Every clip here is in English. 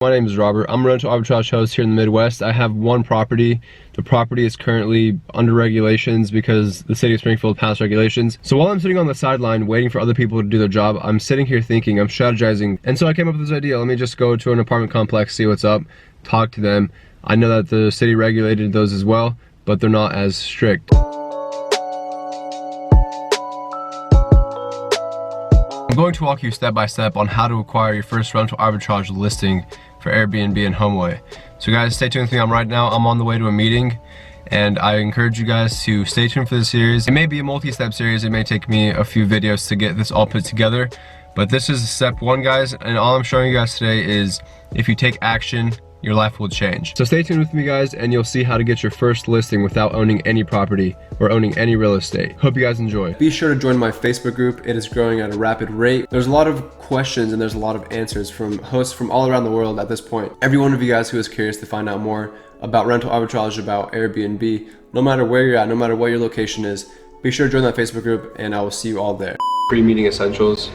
My name is Robert. I'm a rental arbitrage host here in the Midwest. I have one property. The property is currently under regulations because the city of Springfield passed regulations. So while I'm sitting on the sideline waiting for other people to do their job, I'm sitting here thinking, I'm strategizing. And so I came up with this idea. Let me just go to an apartment complex, see what's up, talk to them. I know that the city regulated those as well, but they're not as strict. I'm going to walk you step by step on how to acquire your first rental arbitrage listing for Airbnb and HomeAway. So guys, stay tuned with me. Right now I'm on the way to a meeting, and I encourage you guys to stay tuned for this series. It may be a multi-step series. It may take me a few videos to get this all put together, but this is step one, guys, and all I'm showing you guys today is if you take action, your life will change. So stay tuned with me, guys, and you'll see how to get your first listing without owning any property or owning any real estate. Hope you guys enjoy. Be sure to join my Facebook group. It is growing at a rapid rate. There's a lot of questions and there's a lot of answers from hosts from all around the world at this point. Every one of you guys who is curious to find out more about rental arbitrage, about Airbnb, no matter where you're at, no matter what your location is, be sure to join that Facebook group and I will see you all there. Pre-meeting essentials,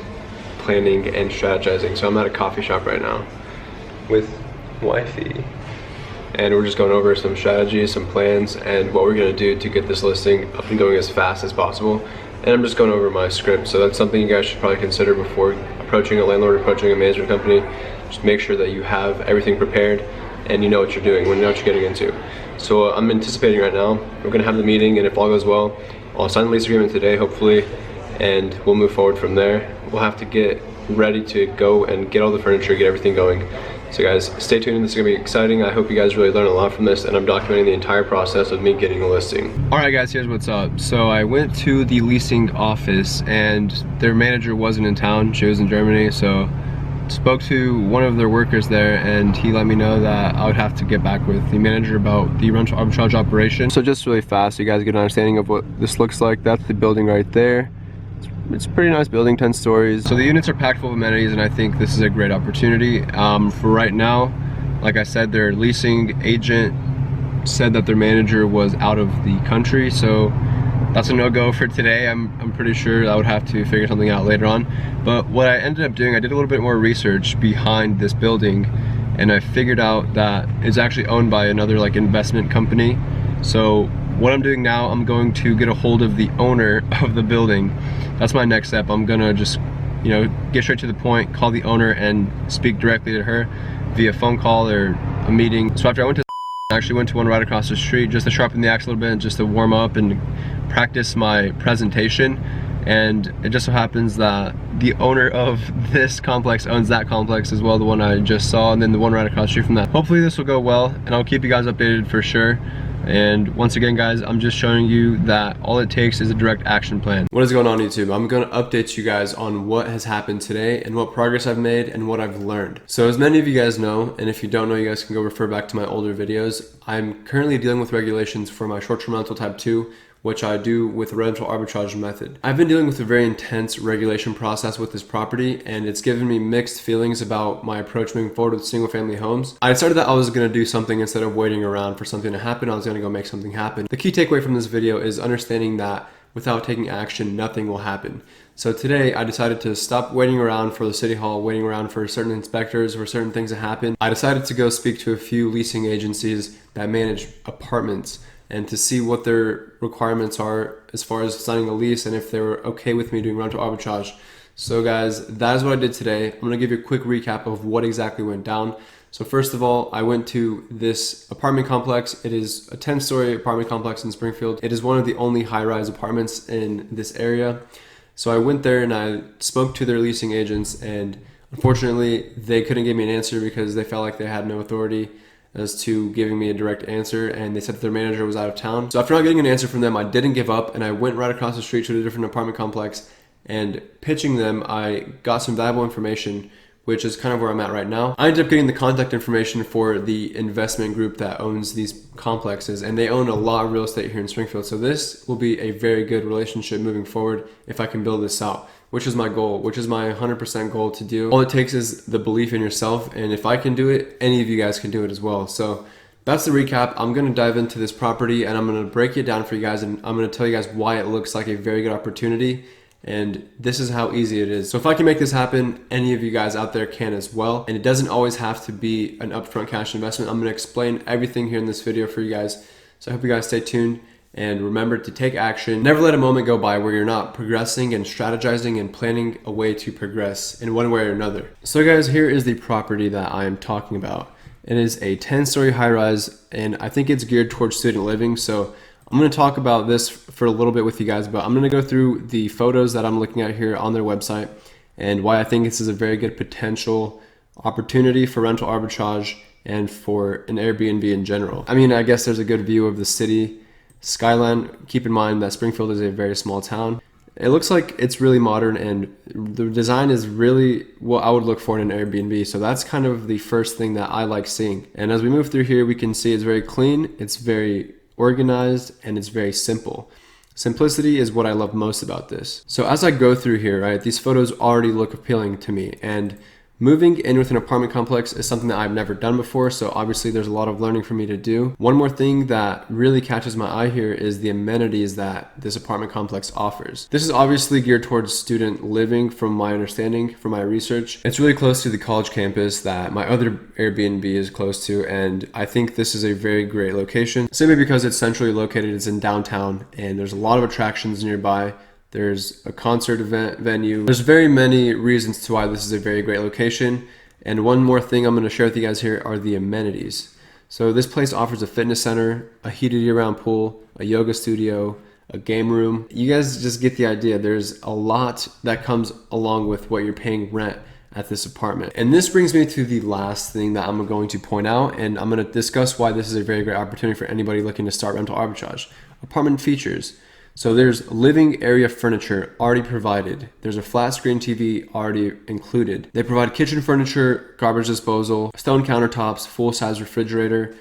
planning, and strategizing. So I'm at a coffee shop right now with wifey, and we're just going over some strategies, some plans, and what we're going to do to get this listing up and going as fast as possible. And I'm just going over my script, so that's something you guys should probably consider before approaching a landlord, approaching a management company. Just make sure that you have everything prepared and you know what you're doing, when you know what you're getting into. So I'm anticipating right now, we're going to have the meeting, and if all goes well, I'll sign the lease agreement today, hopefully, and we'll move forward from there. We'll have to get ready to go and get all the furniture, get everything going. So guys, stay tuned. This is gonna be exciting. I hope you guys really learn a lot from this, and I'm documenting the entire process of me getting a listing. All right guys, here's what's up. So I went to the leasing office and their manager wasn't in town. She was in Germany, so spoke to one of their workers there, and he let me know that I would have to get back with the manager about the rental arbitrage operation. So just really fast, so you guys get an understanding of what this looks like. That's the building right there. It's a pretty nice building, 10 stories. So the units are packed full of amenities, and I think this is a great opportunity. For right now, like I said, their leasing agent said that their manager was out of the country, so that's a no-go for today. I'm pretty sure I would have to figure something out later on. But what I ended up doing, I did a little bit more research behind this building, and I figured out that it's actually owned by another like investment company. So what I'm doing now, I'm going to get a hold of the owner of the building. That's my next step. I'm gonna just, get straight to the point, call the owner and speak directly to her via phone call or a meeting. So after I actually went to one right across the street just to sharpen the axe a little bit, just to warm up and practice my presentation. And it just so happens that the owner of this complex owns that complex as well, the one I just saw, and then the one right across the street from that. Hopefully this will go well, and I'll keep you guys updated for sure. And once again, guys, I'm just showing you that all it takes is a direct action plan. What is going on, YouTube? I'm gonna update you guys on what has happened today and what progress I've made and what I've learned. So as many of you guys know, and if you don't know, you guys can go refer back to my older videos. I'm currently dealing with regulations for my short-term rental type 2, which I do with the rental arbitrage method. I've been dealing with a very intense regulation process with this property, and it's given me mixed feelings about my approach moving forward with single family homes. I decided that I was gonna do something instead of waiting around for something to happen. I was gonna go make something happen. The key takeaway from this video is understanding that without taking action, nothing will happen. So today I decided to stop waiting around for the city hall, waiting around for certain inspectors or certain things to happen. I decided to go speak to a few leasing agencies that manage apartments and to see what their requirements are as far as signing a lease and if they were okay with me doing rental arbitrage. So guys, that is what I did today. I'm gonna give you a quick recap of what exactly went down. So first of all, I went to this apartment complex. It is a 10-story apartment complex in Springfield. It is one of the only high-rise apartments in this area. So I went there and I spoke to their leasing agents, and unfortunately, they couldn't give me an answer because they felt like they had no authority as to giving me a direct answer, and they said that their manager was out of town. So after not getting an answer from them, I didn't give up, and I went right across the street to a different apartment complex, and pitching them, I got some valuable information, which is kind of where I'm at right now. I ended up getting the contact information for the investment group that owns these complexes, and they own a lot of real estate here in Springfield. So this will be a very good relationship moving forward if I can build this out, which is my goal, which is my 100% goal to do. All it takes is the belief in yourself, and if I can do it, any of you guys can do it as well. So that's the recap. I'm gonna dive into this property and I'm gonna break it down for you guys, and I'm gonna tell you guys why it looks like a very good opportunity And this is how easy it is. So if I can make this happen, any of you guys out there can as well. And it doesn't always have to be an upfront cash investment. I'm gonna explain everything here in this video for you guys. So I hope you guys stay tuned and remember to take action. Never let a moment go by where you're not progressing and strategizing and planning a way to progress in one way or another. So guys, here is the property that I am talking about. It is a 10-story high-rise, and I think it's geared towards student living. So I'm going to talk about this for a little bit with you guys, but I'm going to go through the photos that I'm looking at here on their website and why I think this is a very good potential opportunity for rental arbitrage and for an Airbnb in general. I mean, I guess there's a good view of the city skyline. Keep in mind that Springfield is a very small town. It looks like it's really modern, and the design is really what I would look for in an Airbnb. So that's kind of the first thing that I like seeing. And as we move through here, we can see it's very clean, it's very organized, and it's very simple. Simplicity is what I love most about this. So as I go through here, right, these photos already look appealing to me, and moving in with an apartment complex is something that I've never done before, so obviously there's a lot of learning for me to do. One more thing that really catches my eye here is the amenities that this apartment complex offers. This is obviously geared towards student living from my understanding, from my research. It's really close to the college campus that my other Airbnb is close to, and I think this is a very great location. Simply because it's centrally located, it's in downtown, and there's a lot of attractions nearby. There's a concert event venue. There's very many reasons to why this is a very great location. And one more thing I'm going to share with you guys here are the amenities. So this place offers a fitness center, a heated year-round pool, a yoga studio, a game room. You guys just get the idea. There's a lot that comes along with what you're paying rent at this apartment. And this brings me to the last thing that I'm going to point out, and I'm going to discuss why this is a very great opportunity for anybody looking to start rental arbitrage. Apartment features. So there's living area furniture already provided. There's a flat screen TV already included. They provide kitchen furniture, garbage disposal, stone countertops, full-size refrigerator,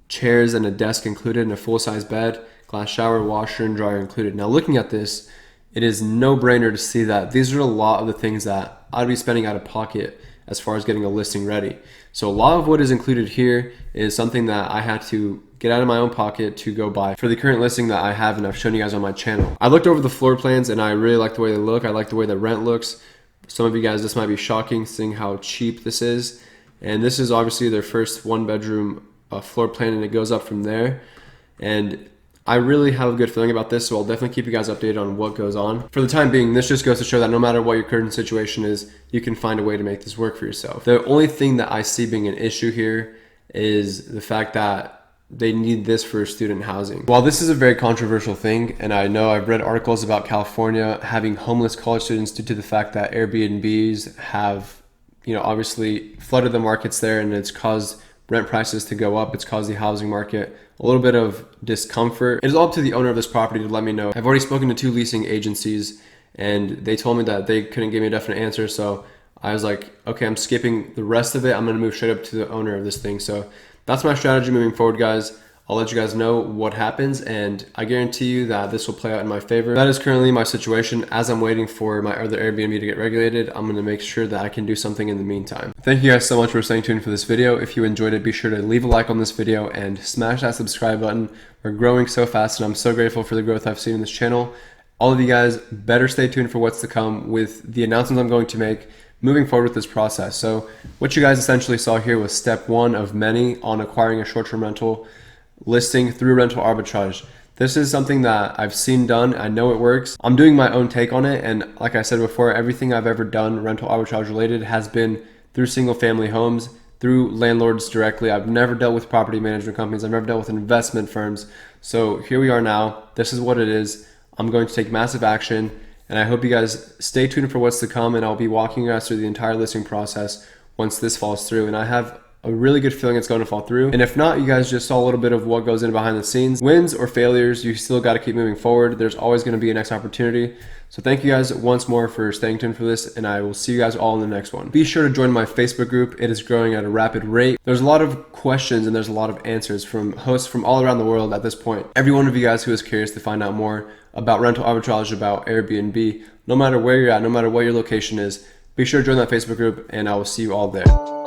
chairs and a desk included, and a full-size bed, glass shower, washer, and dryer included. Now looking at this, it is no-brainer to see that these are a lot of the things that I'd be spending out of pocket as far as getting a listing ready. So a lot of what is included here is something that I had to get out of my own pocket to go buy for the current listing that I have and I've shown you guys on my channel. I looked over the floor plans and I really like the way they look. I like the way the rent looks. Some of you guys, this might be shocking seeing how cheap this is. And this is obviously their first one-bedroom floor plan, and it goes up from there. And I really have a good feeling about this, so I'll definitely keep you guys updated on what goes on. For the time being, this just goes to show that no matter what your current situation is, you can find a way to make this work for yourself. The only thing that I see being an issue here is the fact that they need this for student housing. While this is a very controversial thing, and I know I've read articles about California having homeless college students due to the fact that Airbnbs have, obviously flooded the markets there, and it's caused rent prices to go up. It's caused the housing market a little bit of discomfort. It is all up to the owner of this property to let me know. I've already spoken to 2 leasing agencies, and they told me that they couldn't give me a definite answer. So I was like, okay, I'm skipping the rest of it. I'm gonna move straight up to the owner of this thing. So that's my strategy moving forward, guys. I'll let you guys know what happens, and I guarantee you that this will play out in my favor. That is currently my situation. As I'm waiting for my other Airbnb to get regulated, I'm gonna make sure that I can do something in the meantime. Thank you guys so much for staying tuned for this video. If you enjoyed it, be sure to leave a like on this video and smash that subscribe button. We're growing so fast, and I'm so grateful for the growth I've seen in this channel. All of you guys better stay tuned for what's to come with the announcements I'm going to make moving forward with this process. So what you guys essentially saw here was step 1 of many on acquiring a short-term rental listing through rental arbitrage. This is something that I've seen done. I know it works. I'm doing my own take on it, and like I said before, everything I've ever done rental arbitrage related has been through single family homes, through landlords directly. I've never dealt with property management companies. I've never dealt with investment firms. So here we are now. This is what it is. I'm going to take massive action, and I hope you guys stay tuned for what's to come, and I'll be walking you guys through the entire listing process once this falls through. And I have a really good feeling it's going to fall through. And if not, you guys just saw a little bit of what goes in behind the scenes. Wins or failures, you still got to keep moving forward. There's always going to be a next opportunity. So thank you guys once more for staying tuned for this, and I will see you guys all in the next one. Be sure to join my Facebook group. It is growing at a rapid rate. There's a lot of questions and there's a lot of answers from hosts from all around the world at this point. Every one of you guys who is curious to find out more about rental arbitrage, about Airbnb, no matter where you're at, no matter what your location is, be sure to join that Facebook group, and I will see you all there.